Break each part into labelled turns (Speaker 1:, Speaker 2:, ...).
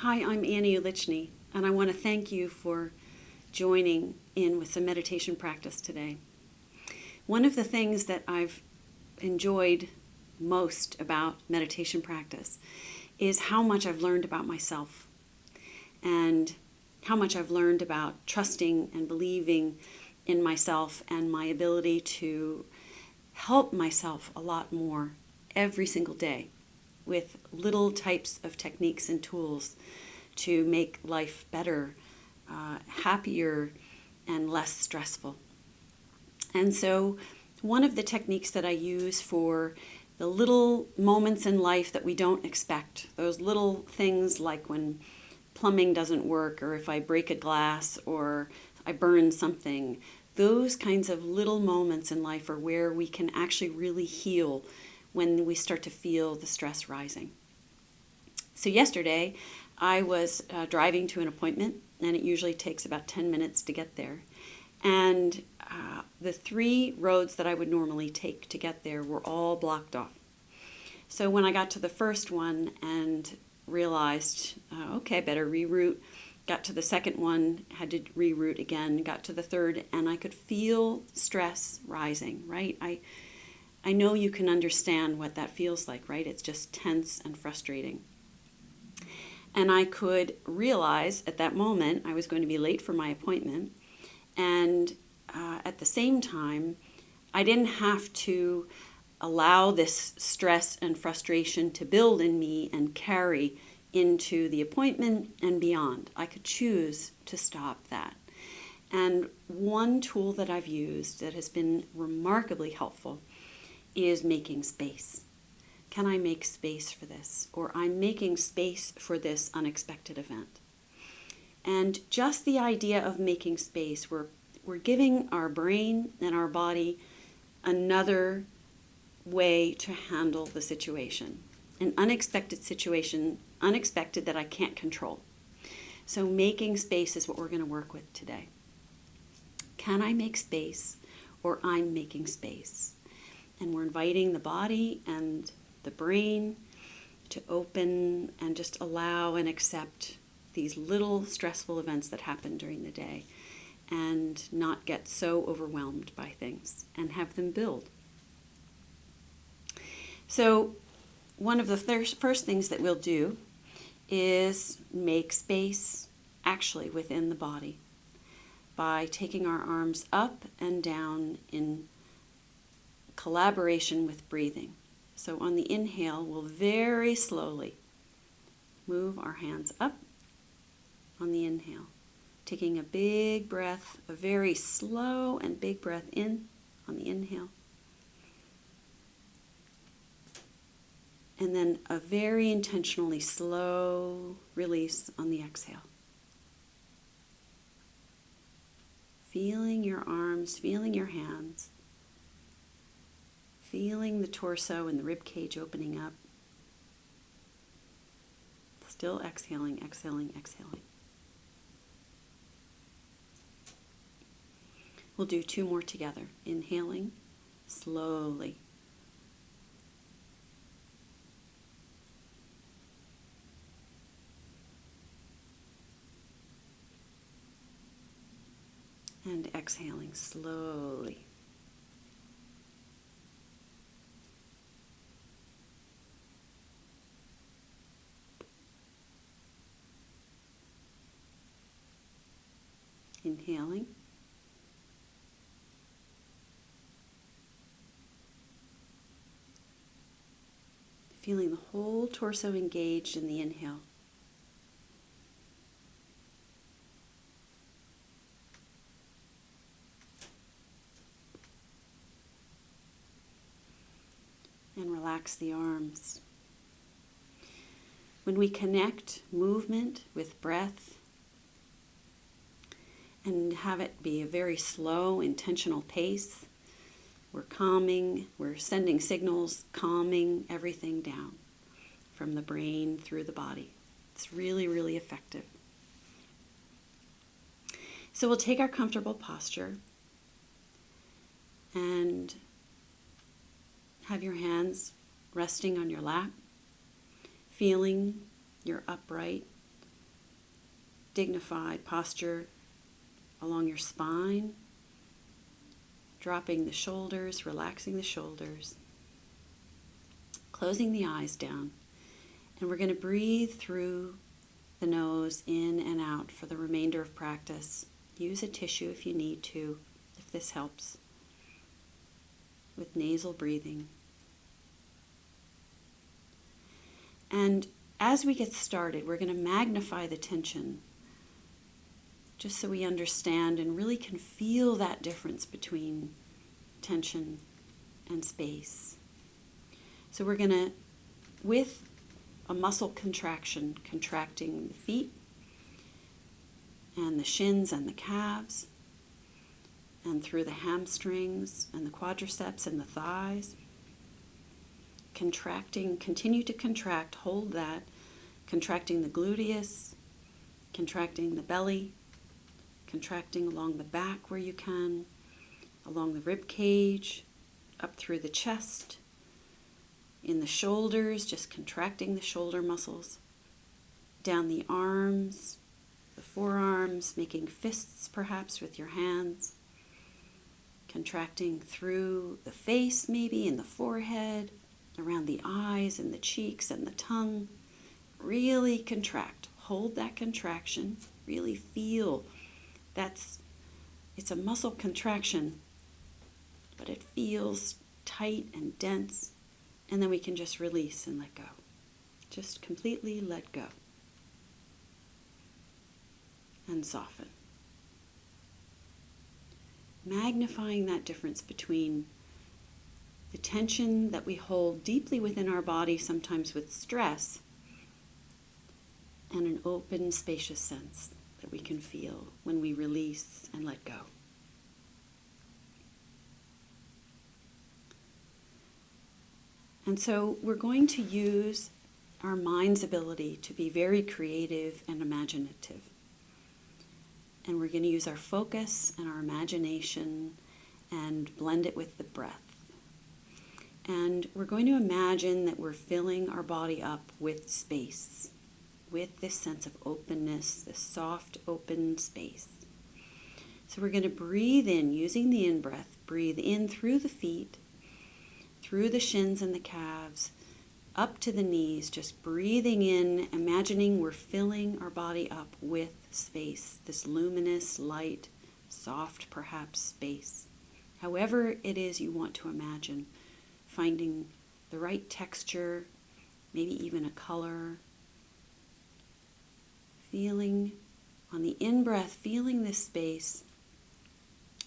Speaker 1: Hi, I'm Annie Ulichny, and I want to thank you for joining in with some meditation practice today. One of the things that I've enjoyed most about meditation practice is how much I've learned about myself and how much I've learned about trusting and believing in myself and my ability to help myself a lot more every single day with little types of techniques and tools to make life better, happier, and less stressful. And so one of the techniques that I use for the little moments in life that we don't expect, those little things like when plumbing doesn't work, or if I break a glass, or I burn something, those kinds of little moments in life are where we can actually really heal when we start to feel the stress rising. So yesterday, I was driving to an appointment, and it usually takes about 10 minutes to get there. And the 3 roads that I would normally take to get there were all blocked off. So when I got to the first one and realized, okay, I better reroute, got to the second one, had to reroute again, got to the third, and I could feel stress rising, right? I know you can understand what that feels like, right? It's just tense and frustrating. And I could realize at that moment I was going to be late for my appointment. And at the same time, I didn't have to allow this stress and frustration to build in me and carry into the appointment and beyond. I could choose to stop that. And one tool that I've used that has been remarkably helpful is making space. Can I make space for this? Or I'm making space for this unexpected event. And just the idea of making space, we're giving our brain and our body another way to handle the situation. An unexpected situation, unexpected that I can't control. So making space is what we're going to work with today. Can I make space, or I'm making space? And we're inviting the body and the brain to open and just allow and accept these little stressful events that happen during the day and not get so overwhelmed by things and have them build. So one of the first things that we'll do is make space actually within the body by taking our arms up and down in collaboration with breathing. So on the inhale, we'll very slowly move our hands up on the inhale, taking a big breath, a very slow and big breath in on the inhale, and then a very intentionally slow release on the exhale. Feeling your arms, feeling your hands, feeling the torso and the rib cage opening up. Still exhaling, exhaling, exhaling. We'll do 2 more together. Inhaling slowly. And exhaling slowly. Inhaling. Feeling the whole torso engaged in the inhale. And relax the arms. When we connect movement with breath and have it be a very slow, intentional pace, we're calming, we're sending signals, calming everything down from the brain through the body. It's really, really effective. So we'll take our comfortable posture and have your hands resting on your lap, feeling you're upright, dignified posture along your spine, dropping the shoulders, relaxing the shoulders, closing the eyes down. And we're going to breathe through the nose in and out for the remainder of practice. Use a tissue if you need to, if this helps, with nasal breathing. And as we get started, we're going to magnify the tension just so we understand and really can feel that difference between tension and space. So we're going to, with a muscle contraction, contracting the feet and the shins and the calves and through the hamstrings and the quadriceps and the thighs. Contracting, continue to contract, hold that, contracting the gluteus, contracting the belly, contracting along the back where you can, along the rib cage, up through the chest, in the shoulders, just contracting the shoulder muscles, down the arms, the forearms, making fists perhaps with your hands, contracting through the face maybe, in the forehead, around the eyes and the cheeks and the tongue. Really contract. Hold that contraction. Really feel it's a muscle contraction, but it feels tight and dense. And then we can just release and let go. Just completely let go. And soften. Magnifying that difference between the tension that we hold deeply within our body, sometimes with stress, and an open, spacious sense that we can feel when we release and let go. And so we're going to use our mind's ability to be very creative and imaginative. And we're going to use our focus and our imagination and blend it with the breath. And we're going to imagine that we're filling our body up with space, with this sense of openness, this soft, open space. So we're going to breathe in, using the in-breath, breathe in through the feet, through the shins and the calves, up to the knees, just breathing in, imagining we're filling our body up with space, this luminous, light, soft, perhaps, space. However it is you want to imagine, finding the right texture, maybe even a color. Feeling, on the in-breath, feeling this space.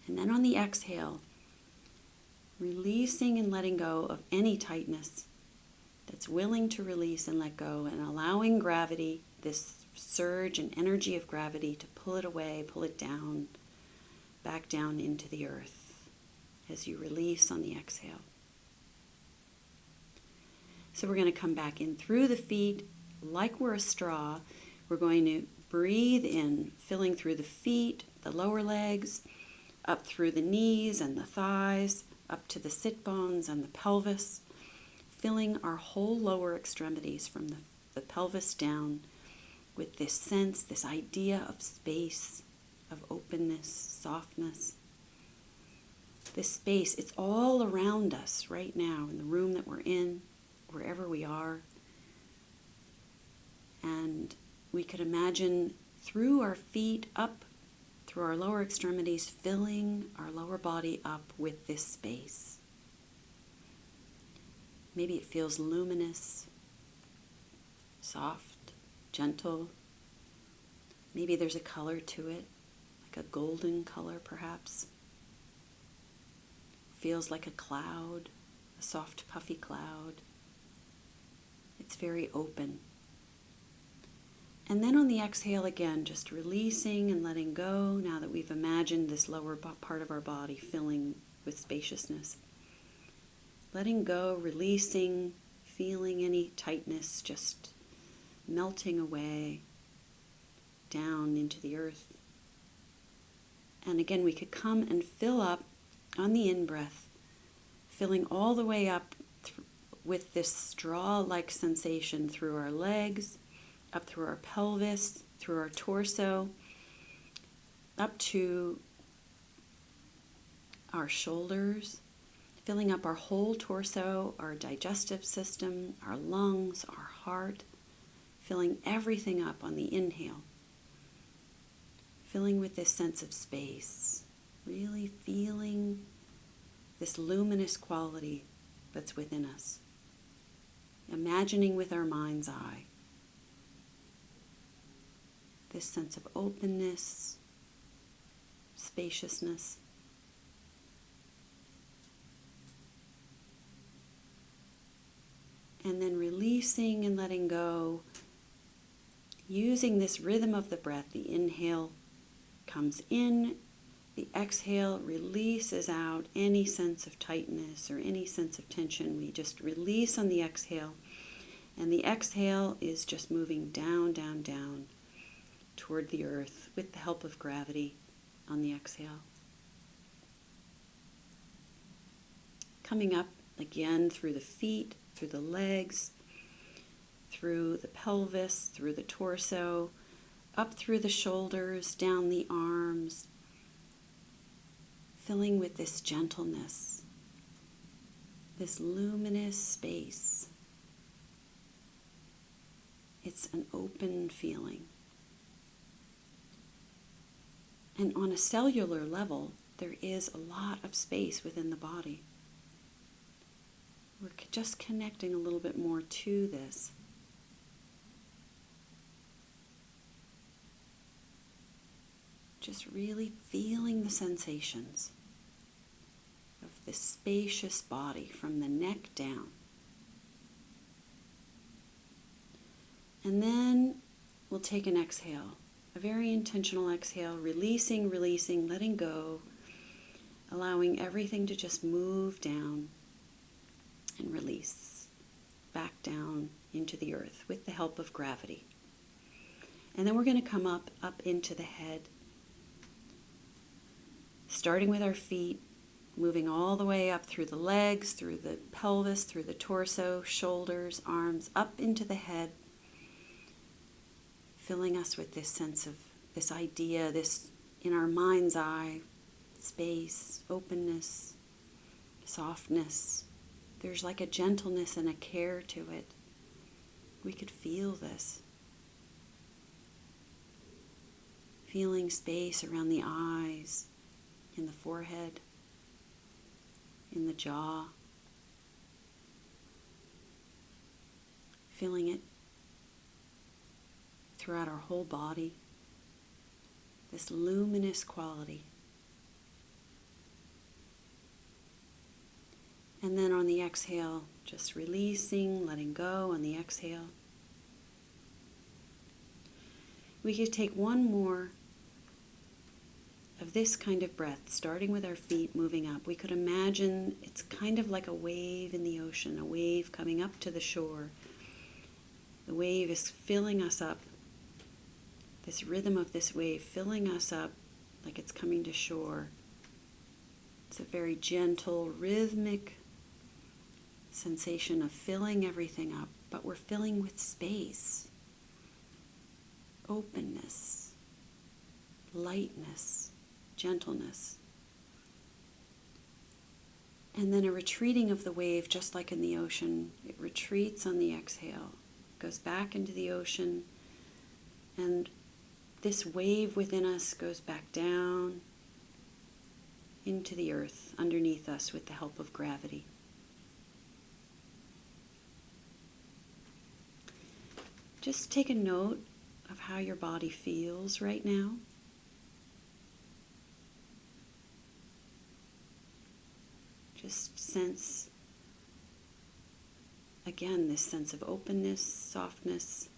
Speaker 1: And then on the exhale, releasing and letting go of any tightness that's willing to release and let go, and allowing gravity, this surge and energy of gravity, to pull it away, pull it down, back down into the earth as you release on the exhale. So we're going to come back in through the feet like we're a straw. We're going to breathe in, filling through the feet, the lower legs, up through the knees and the thighs, up to the sit bones and the pelvis, filling our whole lower extremities from the pelvis down with this sense, this idea of space, of openness, softness. This space, it's all around us right now in the room that we're in, wherever we are. And we could imagine through our feet up, through our lower extremities, filling our lower body up with this space. Maybe it feels luminous, soft, gentle. Maybe there's a color to it, like a golden color perhaps. Feels like a cloud, a soft puffy cloud. It's very open. And then on the exhale again, just releasing and letting go now that we've imagined this lower part of our body filling with spaciousness. Letting go, releasing, feeling any tightness just melting away down into the earth. And again, we could come and fill up on the in-breath, filling all the way up with this straw-like sensation through our legs, up through our pelvis, through our torso, up to our shoulders, filling up our whole torso, our digestive system, our lungs, our heart, filling everything up on the inhale, filling with this sense of space, really feeling this luminous quality that's within us, imagining with our mind's eye this sense of openness, spaciousness. And then releasing and letting go, using this rhythm of the breath. The inhale comes in, the exhale releases out any sense of tightness or any sense of tension. We just release on the exhale, and the exhale is just moving down, down, down toward the earth with the help of gravity on the exhale. Coming up again through the feet, through the legs, through the pelvis, through the torso, up through the shoulders, down the arms, filling with this gentleness, this luminous space. It's an open feeling. And on a cellular level, there is a lot of space within the body. We're just connecting a little bit more to this. Just really feeling the sensations of this spacious body from the neck down. And then we'll take an exhale, a very intentional exhale, releasing, letting go, allowing everything to just move down and release back down into the earth with the help of gravity. And then we're going to come up into the head, starting with our feet, moving all the way up through the legs, through the pelvis, through the torso, shoulders, arms, up into the head, filling us with this sense of this idea, this in our mind's eye, space, openness, softness. There's like a gentleness and a care to it. We could feel this. Feeling space around the eyes, in the forehead, in the jaw. Feeling it throughout our whole body. This luminous quality. And then on the exhale, just releasing, letting go on the exhale. We could take one more of this kind of breath, starting with our feet, moving up. We could imagine it's kind of like a wave in the ocean, a wave coming up to the shore. The wave is filling us up. This rhythm of this wave filling us up like it's coming to shore. It's a very gentle, rhythmic sensation of filling everything up, but we're filling with space, openness, lightness, gentleness. And then a retreating of the wave, just like in the ocean. It retreats on the exhale, goes back into the ocean, and this wave within us goes back down into the earth underneath us with the help of gravity. Just take a note of how your body feels right now. Just sense, again, this sense of openness, softness.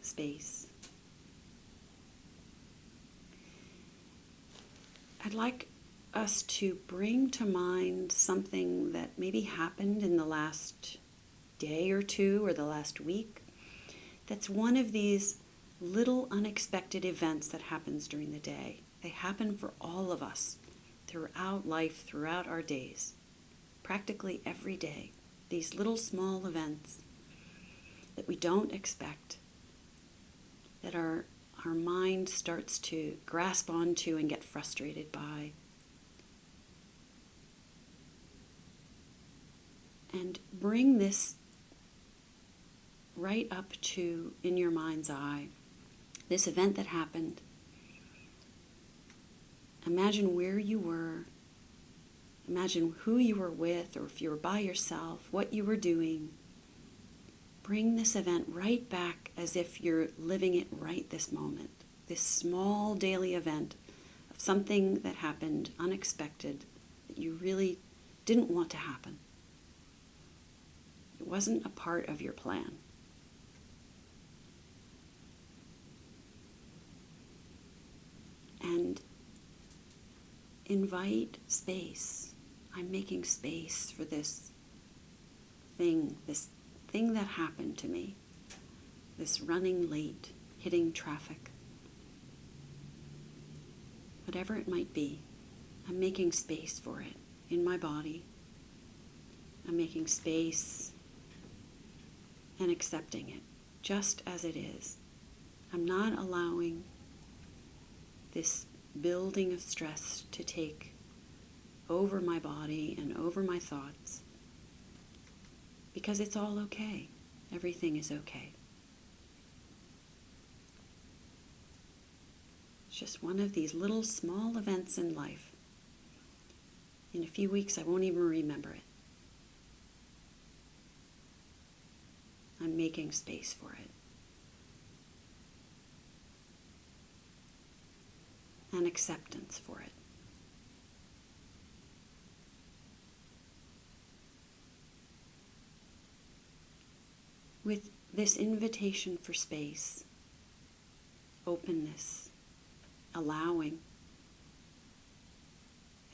Speaker 1: Space. I'd like us to bring to mind something that maybe happened in the last day or two or the last week. That's one of these little unexpected events that happens during the day. They happen for all of us throughout life, throughout our days, practically every day. These little small events that we don't expect, that our mind starts to grasp onto and get frustrated by. And bring this right up to, in your mind's eye, this event that happened. Imagine where you were. Imagine who you were with, or if you were by yourself, what you were doing. Bring this event right back as if you're living it right this moment. This small daily event of something that happened unexpected, that you really didn't want to happen. It wasn't a part of your plan. And invite space. I'm making space for this thing that happened to me, this running late, hitting traffic. Whatever it might be, I'm making space for it in my body. I'm making space and accepting it just as it is. I'm not allowing this building of stress to take over my body and over my thoughts, because it's all okay. Everything is okay. It's just one of these little small events in life. In a few weeks, I won't even remember it. I'm making space for it. And acceptance for it. With this invitation for space, openness, allowing,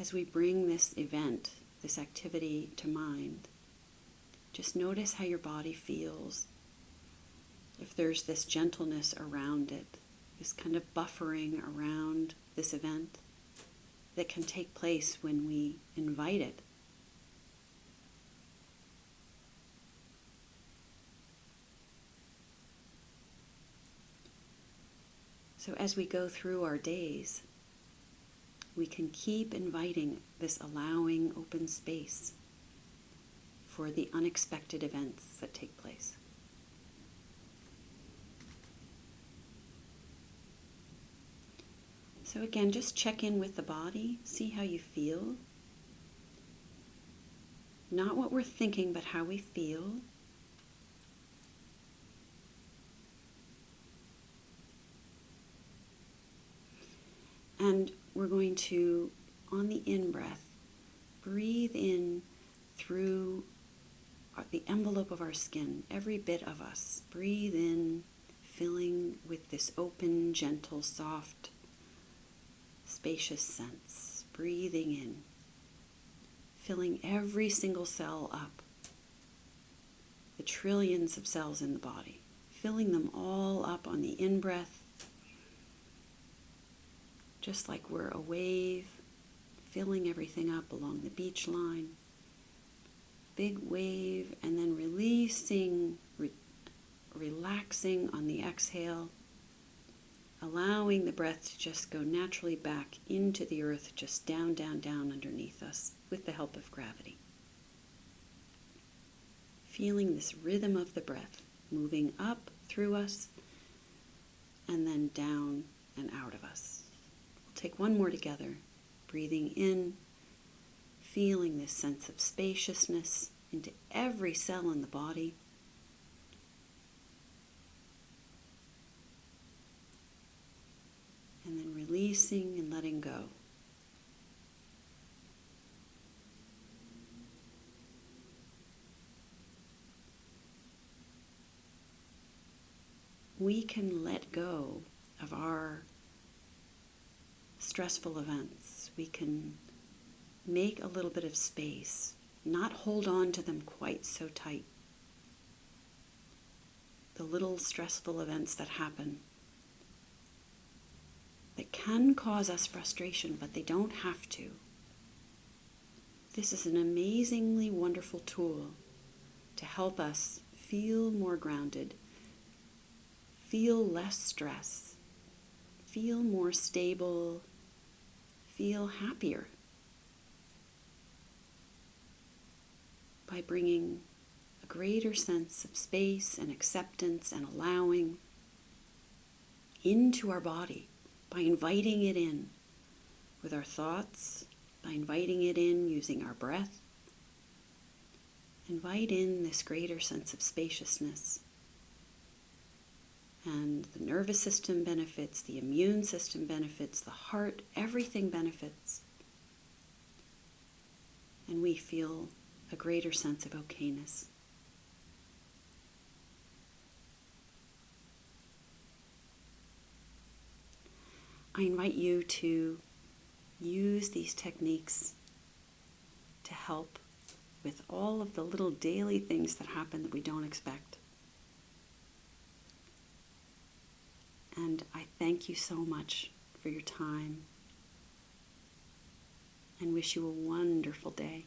Speaker 1: as we bring this event, this activity to mind, just notice how your body feels. If there's this gentleness around it, this kind of buffering around this event that can take place when we invite it. So as we go through our days, we can keep inviting this allowing open space for the unexpected events that take place. So again, just check in with the body, see how you feel. Not what we're thinking, but how we feel. And we're going to, on the in-breath, breathe in through the envelope of our skin, every bit of us. Breathe in, filling with this open, gentle, soft, spacious sense. Breathing in, filling every single cell up. The trillions of cells in the body, filling them all up on the in-breath. Just like we're a wave, filling everything up along the beach line. Big wave, and then releasing, relaxing on the exhale, allowing the breath to just go naturally back into the earth, just down, down, down underneath us with the help of gravity. Feeling this rhythm of the breath moving up through us and then down and out of us. Take one more together, breathing in, feeling this sense of spaciousness into every cell in the body. And then releasing and letting go. We can let go of our stressful events. We can make a little bit of space, not hold on to them quite so tight. The little stressful events that happen that can cause us frustration, but they don't have to. This is an amazingly wonderful tool to help us feel more grounded, feel less stress, feel more stable, feel happier by bringing a greater sense of space and acceptance and allowing into our body, by inviting it in with our thoughts, by inviting it in using our breath. Invite in this greater sense of spaciousness. And the nervous system benefits, the immune system benefits, the heart, everything benefits. And we feel a greater sense of okayness. I invite you to use these techniques to help with all of the little daily things that happen that we don't expect. And I thank you so much for your time and wish you a wonderful day.